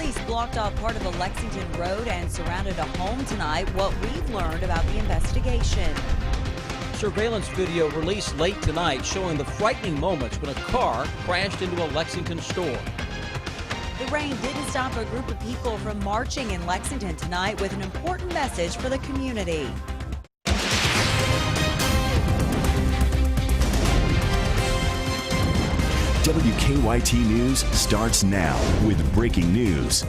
Police blocked off part of the Lexington Road and surrounded a home tonight. What we've learned about the investigation. Surveillance video released late tonight showing the frightening moments when a car crashed into a Lexington store. The rain didn't stop a group of people from marching in Lexington tonight with an important message for the community. WKYT News starts now with breaking news.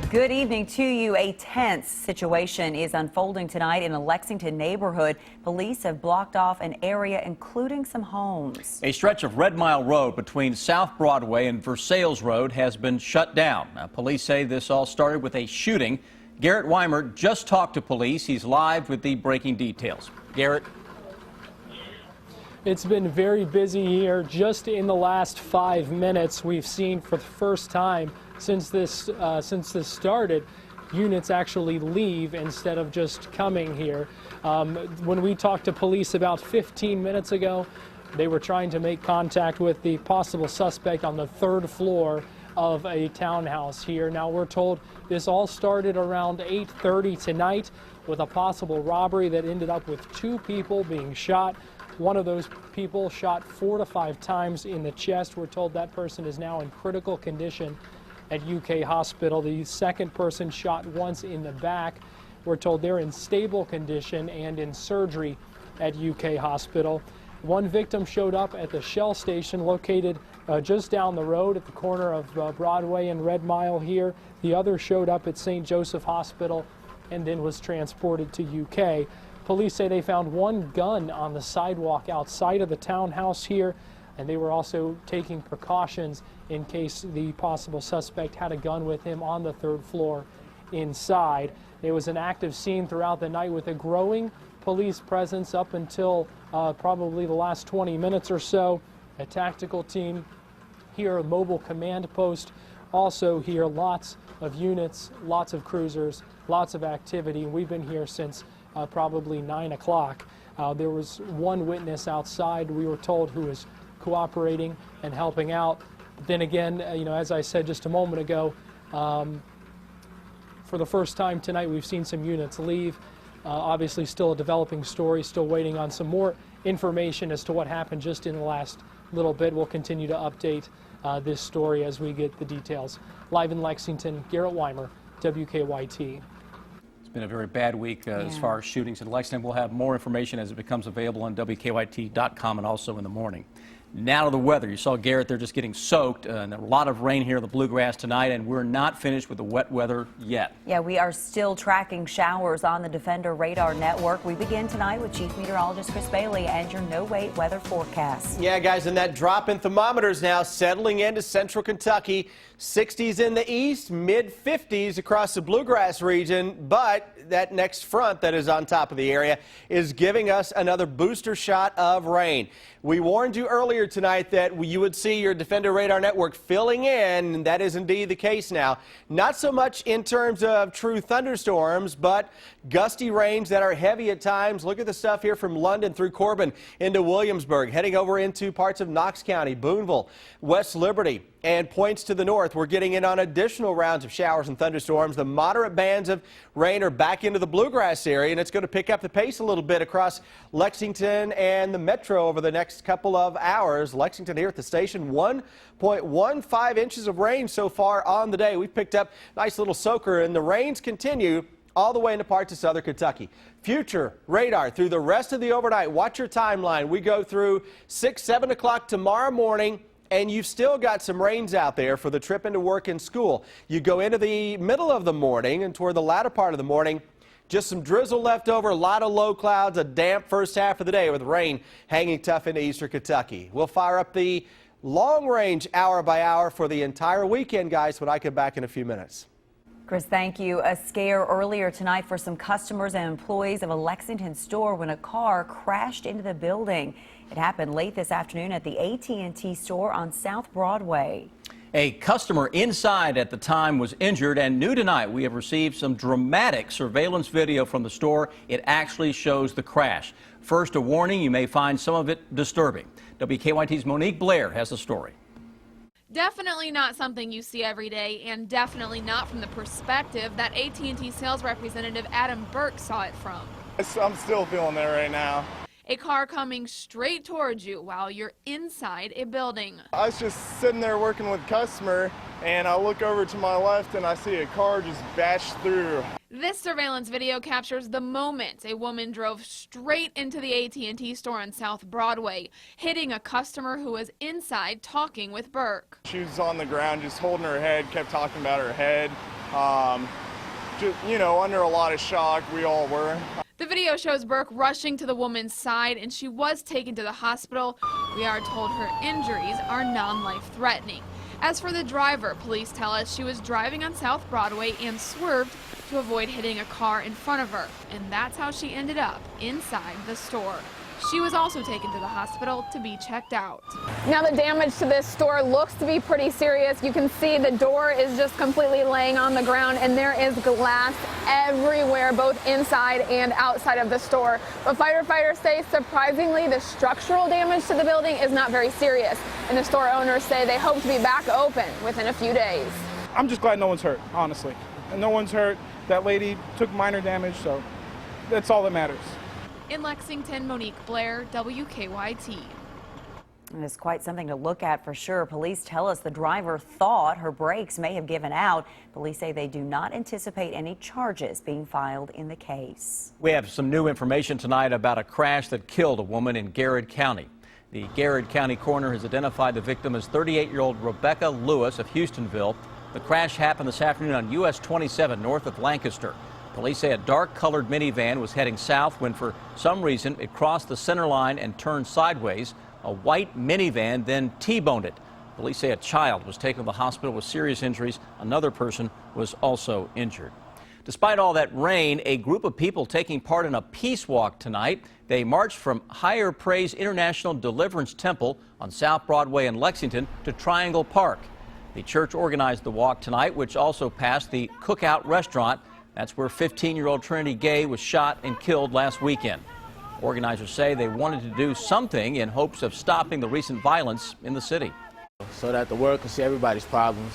Good evening to you. A tense situation is unfolding tonight in a Lexington neighborhood. Police have blocked off an area including some homes. A stretch of Red Mile Road between South Broadway and Versailles Road has been shut down. Now, police say this all started with a shooting. Garrett Weimer just talked to police. He's live with the breaking details. Garrett. It's been very busy here. Just in the last 5 minutes, we've seen for the first time since this started, units actually leave instead of just coming here. When we talked to police about 15 minutes ago, they were trying to make contact with the possible suspect on the 3rd floor of a townhouse here. Now we're told this all started around 8:30 tonight with a possible robbery that ended up with 2 people being shot. One of those people shot 4 to 5 times in the chest. We're told that person is now in critical condition at UK Hospital. The second person shot once in the back. We're told they're in stable condition and in surgery at UK Hospital. One victim showed up at the Shell station located just down the road at the corner of Broadway and Red Mile here. The other showed up at St. Joseph Hospital and then was transported to UK. Police say they found one gun on the sidewalk outside of the townhouse here, and they were also taking precautions in case the possible suspect had a gun with him on the 3rd floor inside. There was an active scene throughout the night with a growing police presence up until probably the last 20 minutes or so. A tactical team here, a mobile command post also here, lots of units, lots of cruisers, lots of activity. We've been here since probably 9 o'clock. There was one witness outside, we were told, who was cooperating and helping out. But then again, as I said just a moment ago, for the first time tonight we've seen some units leave. Obviously still a developing story, still waiting on some more information as to what happened just in the last little bit. We'll continue to update this story as we get the details. Live in Lexington, Garrett Weimer, WKYT. Been a very bad week as far as shootings in Lexington. We'll have more information as it becomes available on WKYT.com and also in the morning. Now to the weather. You saw Garrett there just getting soaked, and a lot of rain here in the Bluegrass tonight, and we're not finished with the wet weather yet. Yeah, we are still tracking showers on the Defender radar network. We begin tonight with Chief Meteorologist Chris Bailey and your no-wait weather forecast. Yeah, guys, and that drop in thermometers now settling into central Kentucky. 60s in the east, mid-50s across the Bluegrass region, but that next front that is on top of the area is giving us another booster shot of rain. We warned you earlier tonight that you would see your Defender radar network filling in, and that is indeed the case now. Not so much in terms of true thunderstorms, but gusty rains that are heavy at times. Look at the stuff here from London through Corbin into Williamsburg, heading over into parts of Knox County, Boonville, West Liberty, and points to the north. We're getting in on additional rounds of showers and thunderstorms. The moderate bands of rain are back into the Bluegrass area, and it's going to pick up the pace a little bit across Lexington and the metro over the next couple of hours. Lexington here at the station, 1.15 inches of rain so far on the day. We've picked up a nice little soaker, and the rains continue all the way into parts of southern Kentucky. Future radar through the rest of the overnight. Watch your timeline. We go through 6, 7 o'clock tomorrow morning, and you've still got some rains out there for the trip into work and school. You go into the middle of the morning and toward the latter part of the morning, just some drizzle left over, a lot of low clouds, a damp first half of the day with rain hanging tough into eastern Kentucky. We'll fire up the long range hour by hour for the entire weekend, guys, when I come back in a few minutes. Chris, thank you. A scare earlier tonight for some customers and employees of a Lexington store when a car crashed into the building. It happened late this afternoon at the AT&T store on South Broadway. A customer inside at the time was injured, and new tonight we have received some dramatic surveillance video from the store. It actually shows the crash. First, a warning, you may find some of it disturbing. WKYT's Monique Blair has the story. Definitely not something you see every day, and definitely not from the perspective that AT&T sales representative Adam Burke saw it from. I'm still feeling it right now. A car coming straight towards you while you're inside a building. I was just sitting there working with a customer, and I look over to my left and I see a car just bash through. This surveillance video captures the moment a woman drove straight into the AT&T store on South Broadway, hitting a customer who was inside talking with Burke. She was on the ground just holding her head, kept talking about her head. Just, you know, under a lot of shock, we all were. The video shows Burke rushing to the woman's side, and she was taken to the hospital. We are told her injuries are non-life-threatening. As for the driver, police tell us she was driving on South Broadway and swerved to avoid hitting a car in front of her, and that's how she ended up inside the store. She was also taken to the hospital to be checked out. Now the damage to this store looks to be pretty serious. You can see the door is just completely laying on the ground, and there is glass everywhere, both inside and outside of the store. But firefighters say, surprisingly, the structural damage to the building is not very serious, and the store owners say they hope to be back open within a few days. I'm just glad no one's hurt, honestly. And no one's hurt. That lady took minor damage, so that's all that matters. In Lexington, Monique Blair, WKYT. It is quite something to look at for sure. Police tell us the driver thought her brakes may have given out. Police say they do not anticipate any charges being filed in the case. We have some new information tonight about a crash that killed a woman in Garrett County. The Garrett County coroner has identified the victim as 38-year-old Rebecca Lewis of Houstonville. The crash happened this afternoon on US 27 north of Lancaster. Police say a dark-colored minivan was heading south when, for some reason, it crossed the center line and turned sideways. A white minivan then T-boned it. Police say a child was taken to the hospital with serious injuries. Another person was also injured. Despite all that rain, a group of people taking part in a peace walk tonight. They marched from Higher Praise International Deliverance Temple on South Broadway in Lexington to Triangle Park. The church organized the walk tonight, which also passed the Cookout restaurant. That's where 15-year-old Trinity Gay was shot and killed last weekend. Organizers say they wanted to do something in hopes of stopping the recent violence in the city. So that the world can see everybody's problems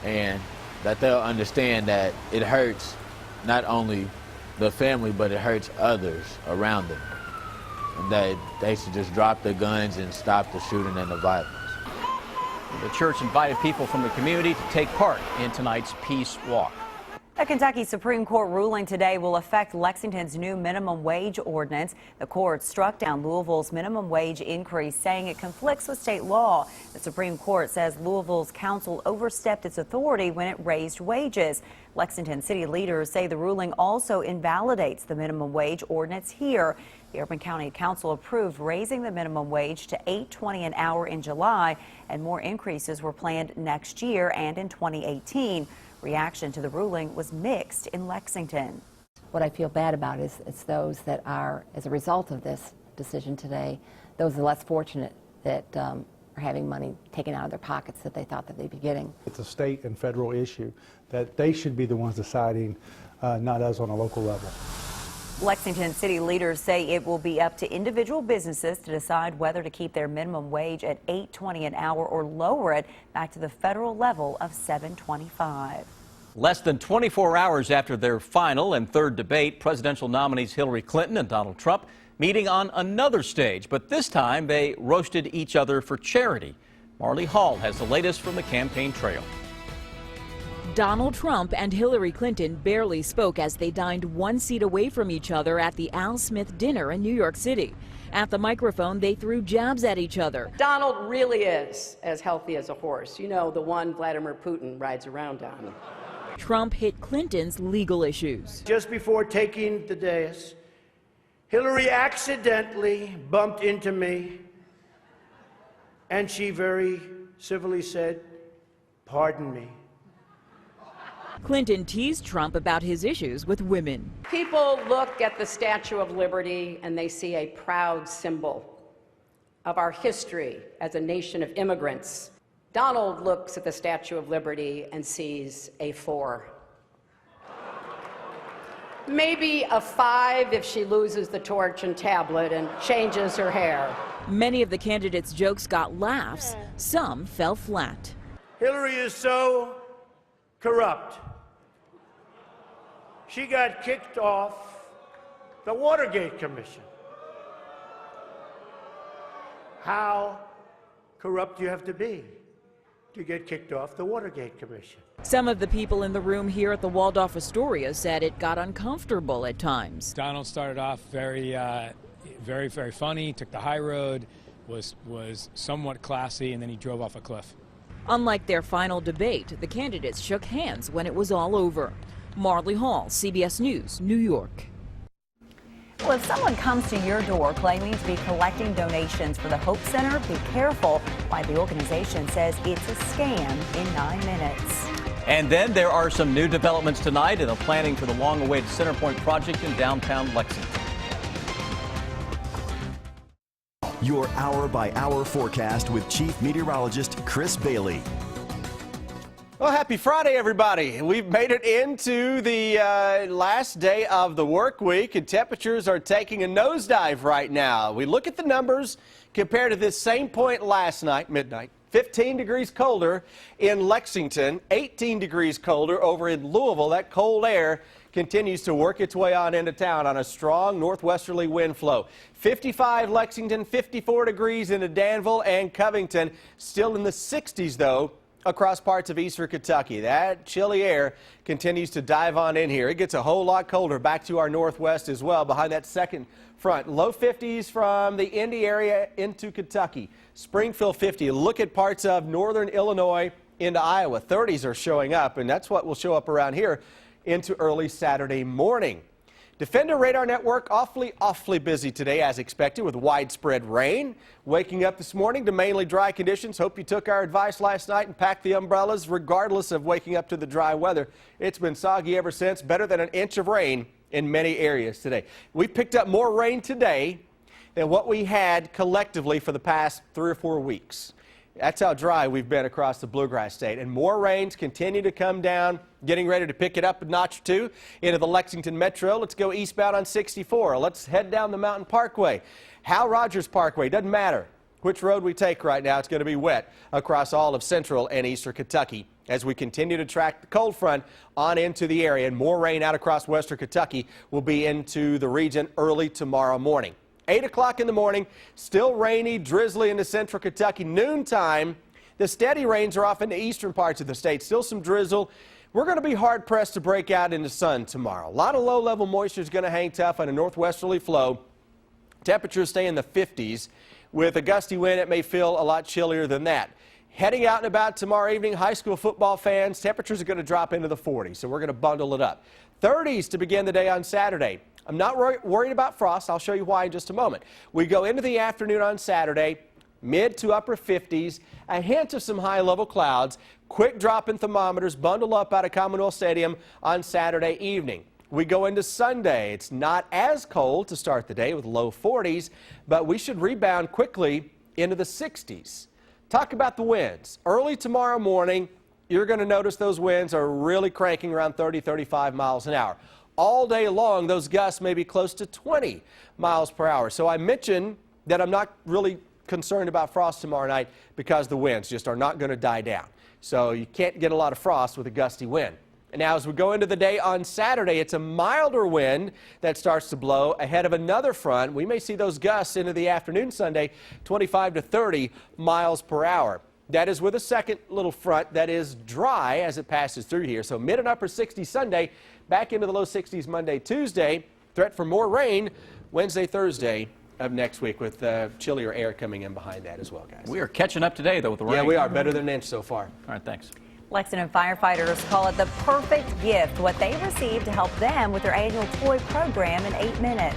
and that they'll understand that it hurts not only the family, but it hurts others around them. And that they should just drop their guns and stop the shooting and the violence. The church invited people from the community to take part in tonight's peace walk. A Kentucky Supreme Court ruling today will affect Lexington's new minimum wage ordinance. The court struck down Louisville's minimum wage increase, saying it conflicts with state law. The Supreme Court says Louisville's council overstepped its authority when it raised wages. Lexington city leaders say the ruling also invalidates the minimum wage ordinance here. The Urban County Council approved raising the minimum wage to $8.20 an hour in July, and more increases were planned next year and in 2018. Reaction to the ruling was mixed in Lexington. What I feel bad about is those that are, as a result of this decision today, those are less fortunate that are having money taken out of their pockets that they thought that they'd be getting. It's a state and federal issue that they should be the ones deciding, not us on a local level. Lexington city leaders say it will be up to individual businesses to decide whether to keep their minimum wage at $8.20 an hour or lower it back to the federal level of $7.25. Less than 24 hours after their final and third debate, presidential nominees Hillary Clinton and Donald Trump meeting on another stage, but this time they roasted each other for charity. Marley Hall has the latest from the campaign trail. Donald Trump and Hillary Clinton barely spoke as they dined one seat away from each other at the Al Smith dinner in New York City. At the microphone, they threw jabs at each other. Donald really is as healthy as a horse. You know, the one Vladimir Putin rides around on. Trump hit Clinton's legal issues. Just before taking the dais, Hillary accidentally bumped into me, and she very civilly said, "Pardon me." Clinton teased Trump about his issues with women. People look at the Statue of Liberty and they see a proud symbol of our history as a nation of immigrants. Donald looks at the Statue of Liberty and sees a 4. Maybe a 5 if she loses the torch and tablet and changes her hair. Many of the candidates' jokes got laughs. Some fell flat. Hillary is so corrupt. She got kicked off the Watergate Commission. How corrupt do you have to be to get kicked off the Watergate Commission? Some of the people in the room here at the Waldorf Astoria said it got uncomfortable at times. Donald started off very funny, took the high road, was somewhat classy, and then he drove off a cliff. Unlike their final debate, the candidates shook hands when it was all over. Marley Hall, CBS News, New York. Well, if someone comes to your door claiming to be collecting donations for the Hope Center, be careful. Why the organization says it's a scam in 9 minutes. And then there are some new developments tonight in the planning for the long-awaited Centerpoint project in downtown Lexington. Your hour-by-hour forecast with Chief Meteorologist Chris Bailey. Well, happy Friday, everybody. We've made it into the last day of the work week, and temperatures are taking a nosedive right now. We look at the numbers compared to this same point last night, midnight. 15 degrees colder in Lexington, 18 degrees colder over in Louisville. That cold air continues to work its way on into town on a strong northwesterly wind flow. 55 Lexington, 54 degrees into Danville and Covington. Still in the 60s, though, across parts of eastern Kentucky. That chilly air continues to dive on in here. It gets a whole lot colder back to our northwest as well behind that second front. Low 50s from the Indy area into Kentucky. Springfield 50. Look at parts of northern Illinois into Iowa. 30s are showing up, and that's what will show up around here into early Saturday morning. Defender Radar Network awfully busy today as expected with widespread rain. Waking up this morning to mainly dry conditions. Hope you took our advice last night and packed the umbrellas regardless of waking up to the dry weather. It's been soggy ever since. Better than an inch of rain in many areas today. We picked up more rain today than what we had collectively for the past 3 or 4 weeks. That's how dry we've been across the Bluegrass State. And more rains continue to come down, getting ready to pick it up a notch or two into the Lexington Metro. Let's go eastbound on 64. Let's head down the Mountain Parkway. Hal Rogers Parkway, doesn't matter which road we take right now, it's going to be wet across all of central and eastern Kentucky as we continue to track the cold front on into the area. And more rain out across western Kentucky will be into the region early tomorrow morning. 8 o'clock in the morning, still rainy, drizzly into central Kentucky. Noontime, the steady rains are off in the eastern parts of the state. Still some drizzle. We're going to be hard-pressed to break out into sun tomorrow. A lot of low-level moisture is going to hang tough on a northwesterly flow. Temperatures stay in the 50s. With a gusty wind, it may feel a lot chillier than that. Heading out and about tomorrow evening, high school football fans, temperatures are going to drop into the 40s, so we're going to bundle it up. 30s to begin the day on Saturday. I'm not worried about frost. I'll show you why in just a moment. We go into the afternoon on Saturday, mid to upper 50s, a hint of some high-level clouds, quick drop in thermometers, bundle up out of Commonwealth Stadium on Saturday evening. We go into Sunday. It's not as cold to start the day with low 40s, but we should rebound quickly into the 60s. Talk about the winds. Early tomorrow morning, you're going to notice those winds are really cranking around 30, 35 miles an hour. All day long, those gusts may be close to 20 miles per hour. So I mentioned that I'm not really concerned about frost tomorrow night because the winds just are not going to die down. So you can't get a lot of frost with a gusty wind. And now as we go into the day on Saturday, it's a milder wind that starts to blow ahead of another front. We may see those gusts into the afternoon Sunday, 25 to 30 miles per hour. That is with a second little front that is dry as it passes through here. So mid and upper 60s Sunday, back into the low 60s Monday, Tuesday. Threat for more rain Wednesday, Thursday of next week with chillier air coming in behind that as well, guys. We are catching up today, though, with the rain. Yeah, we are. Better than an inch so far. All right, thanks. Lexington firefighters call it the perfect gift, what they received to help them with their annual toy program in 8 minutes.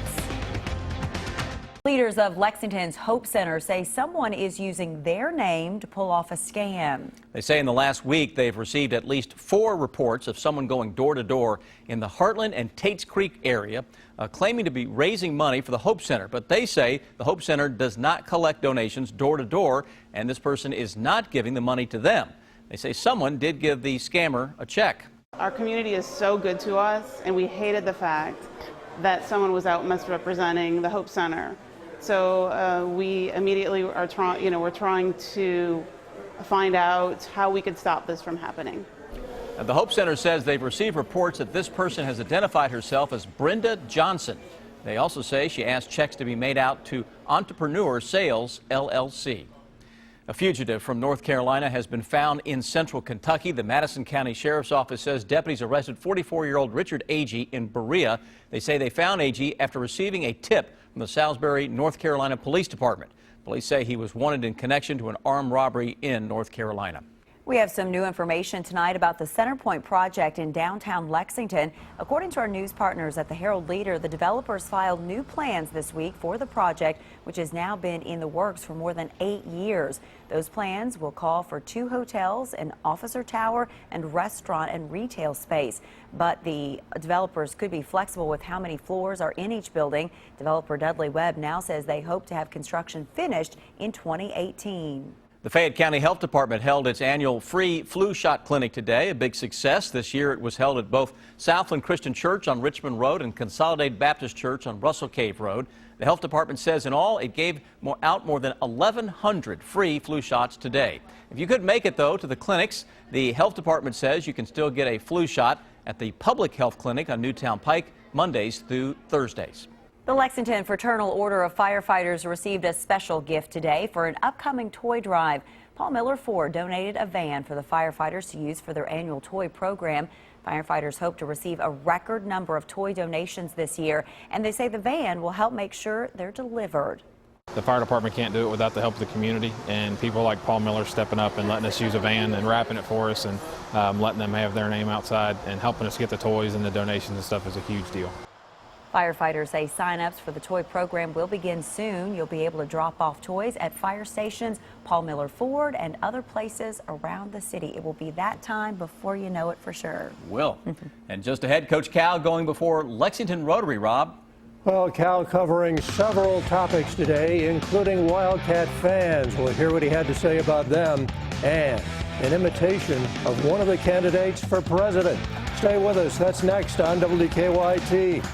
Leaders of Lexington's Hope Center say someone is using their name to pull off a scam. They say in the last week they've received at least 4 reports of someone going door to door in the Heartland and Tates Creek area claiming to be raising money for the Hope Center. But they say the Hope Center does not collect donations door to door, and this person is not giving the money to them. They say someone did give the scammer a check. Our community is so good to us, and we hated the fact that someone was out misrepresenting the Hope Center. So we immediately are trying to find out how we could stop this from happening. And the Hope Center says they've received reports that this person has identified herself as Brenda Johnson. They also say she asked checks to be made out to Entrepreneur Sales, LLC. A fugitive from North Carolina has been found in central Kentucky. The Madison County Sheriff's Office says deputies arrested 44-year-old Richard Agee in Berea. They say they found Agee after receiving a tip from the Salisbury, North Carolina Police Department. Police say he was wanted in connection to an armed robbery in North Carolina. We have some new information tonight about the Centerpoint project in downtown Lexington. According to our news partners at the Herald Leader, the developers filed new plans this week for the project, which has now been in the works for more than 8 years. Those plans will call for 2 hotels, an officer tower, and restaurant and retail space. But the developers could be flexible with how many floors are in each building. Developer Dudley Webb now says they hope to have construction finished in 2018. The Fayette County Health Department held its annual free flu shot clinic today, a big success. This year it was held at both Southland Christian Church on Richmond Road and Consolidated Baptist Church on Russell Cave Road. The health department says in all it gave out more than 1,100 free flu shots today. If you couldn't make it, though, to the clinics, the health department says you can still get a flu shot at the Public Health Clinic on Newtown Pike Mondays through Thursdays. The Lexington Fraternal Order of Firefighters received a special gift today for an upcoming toy drive. Paul Miller Ford donated a van for the firefighters to use for their annual toy program. Firefighters hope to receive a record number of toy donations this year, and they say the van will help make sure they're delivered. The fire department can't do it without the help of the community, and people like Paul Miller stepping up and letting us use a van and wrapping it for us and letting them have their name outside and helping us get the toys and the donations and stuff is a huge deal. Firefighters say sign-ups for the toy program will begin soon. You'll be able to drop off toys at fire stations, Paul Miller Ford, and other places around the city. It will be that time before you know it for sure. Will. And just ahead, Coach Cal going before Lexington Rotary, Rob. Well, Cal covering several topics today, including Wildcat fans. We'll hear what he had to say about them and an imitation of one of the candidates for president. Stay with us. That's next on WKYT.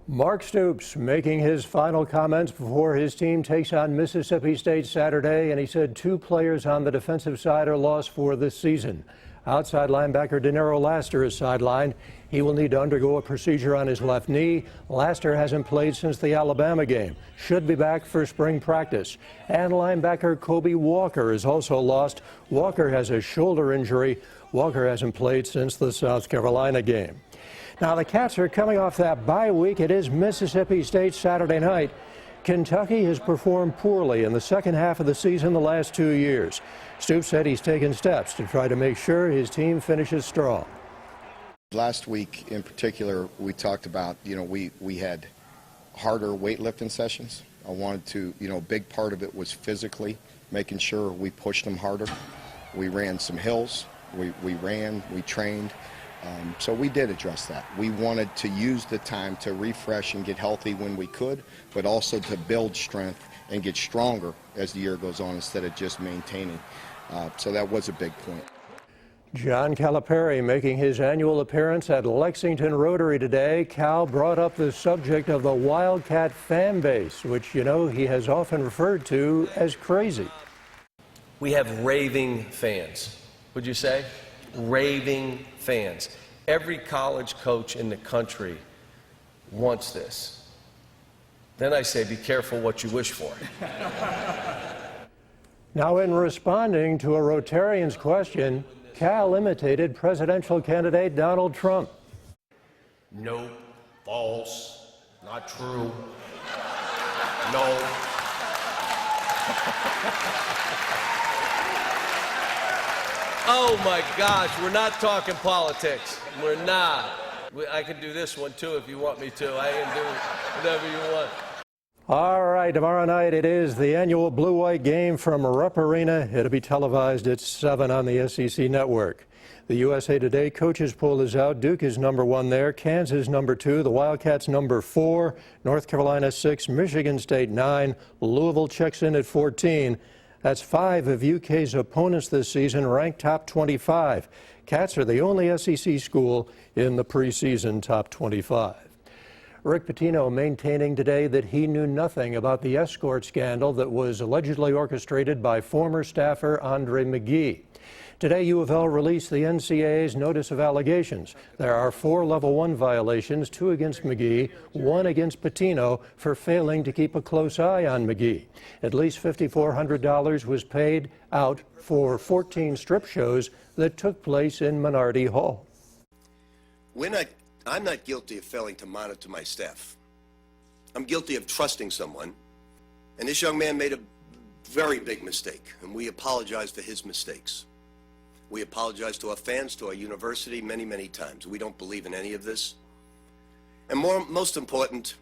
Mark Stoops making his final comments before his team takes on Mississippi State Saturday, and he said 2 players on the defensive side are lost for this season. Outside linebacker Denero Laster is sidelined. He will need to undergo a procedure on his left knee. Laster hasn't played since the Alabama game. Should be back for spring practice. And linebacker Kobe Walker is also lost. Walker has a shoulder injury. Walker hasn't played since the South Carolina game. Now, the Cats are coming off that bye week. It is Mississippi State Saturday night. Kentucky has performed poorly in the second half of the season the last 2 years. Stoops said he's taken steps to try to make sure his team finishes strong. Last week in particular, we talked about, we had harder weightlifting sessions. I wanted to, a big part of it was physically making sure we pushed them harder. We ran some hills. We ran, we trained. So we did address that. We wanted to use the time to refresh and get healthy when we could, but also to build strength and get stronger as the year goes on instead of just maintaining. So that was a big point. John Calipari making his annual appearance at Lexington Rotary today. Cal brought up the subject of the Wildcat fan base, which, he has often referred to as crazy. We have raving fans. Would you say? Raving fans. Every college coach in the country wants this. Then I say, be careful what you wish for. Now, in responding to a Rotarian's question, Cal imitated presidential candidate Donald Trump. No, false, not true. No. Oh my gosh, we're not talking politics. We're not. I can do this one too if you want me to. I can do whatever you want. All right, tomorrow night it is the annual Blue-White game from Rupp Arena. It'll be televised at 7 on the SEC Network. The USA Today coaches poll is out. Duke is #1 there. Kansas #2. The Wildcats #4. North Carolina 6. Michigan State 9. Louisville checks in at 14. That's 5 of UK's opponents this season ranked top 25. Cats are the only SEC school in the preseason top 25. Rick Pitino maintaining today that he knew nothing about the escort scandal that was allegedly orchestrated by former staffer Andre McGee. Today, U of L released the NCAA's notice of allegations. There are 4 Level 1 violations, 2 against McGee, 1 against Pitino for failing to keep a close eye on McGee. At least $5,400 was paid out for 14 strip shows that took place in Minardi Hall. I'm not guilty of failing to monitor my staff. I'm guilty of trusting someone, and this young man made a very big mistake, and we apologize for his mistakes. We apologize to our fans, to our university, many, many times. We don't believe in any of this. And most important,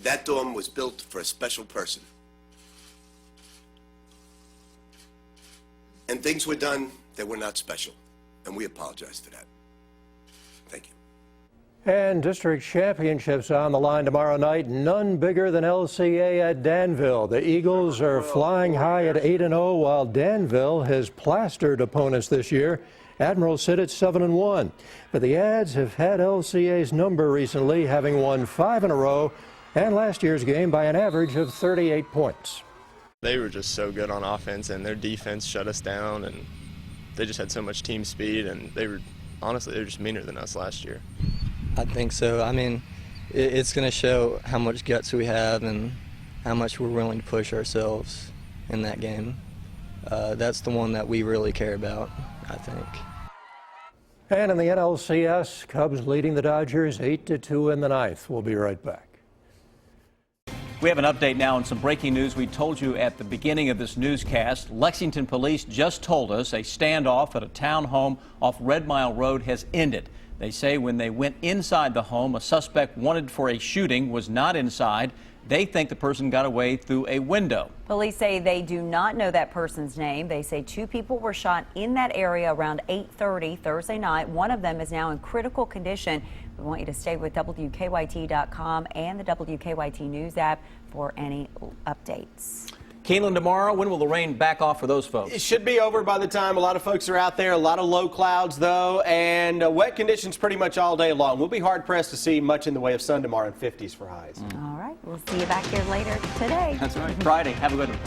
that dorm was built for a special person. And things were done that were not special, and we apologize for that. Thank you. And district championships on the line tomorrow night. None bigger than LCA at Danville. The Eagles are flying high at 8-0, while Danville has plastered opponents this year. Admirals sit at 7-1. But the Ads have had LCA's number recently, having won 5 in a row, and last year's game by an average of 38 points. They were just so good on offense, and their defense shut us down, and they just had so much team speed, and honestly, they were just meaner than us last year. I think so. I mean, it's going to show how much guts we have and how much we're willing to push ourselves in that game. That's the one that we really care about, I think. And in the NLCS, Cubs leading the Dodgers 8-2 in the ninth. We'll be right back. We have an update now on some breaking news we told you at the beginning of this newscast. Lexington police just told us a standoff at a town home off Red Mile Road has ended. They say when they went inside the home, a suspect wanted for a shooting was not inside. They think the person got away through a window. Police say they do not know that person's name. They say 2 people were shot in that area around 8:30 Thursday night. One of them is now in critical condition. We want you to stay with WKYT.com and the WKYT News app for any updates. Keelan, tomorrow, when will the rain back off for those folks? It should be over by the time a lot of folks are out there. A lot of low clouds, though, and wet conditions pretty much all day long. We'll be hard-pressed to see much in the way of sun tomorrow in 50s for highs. All right. We'll see you back here later today. That's right. Friday. Have a good one.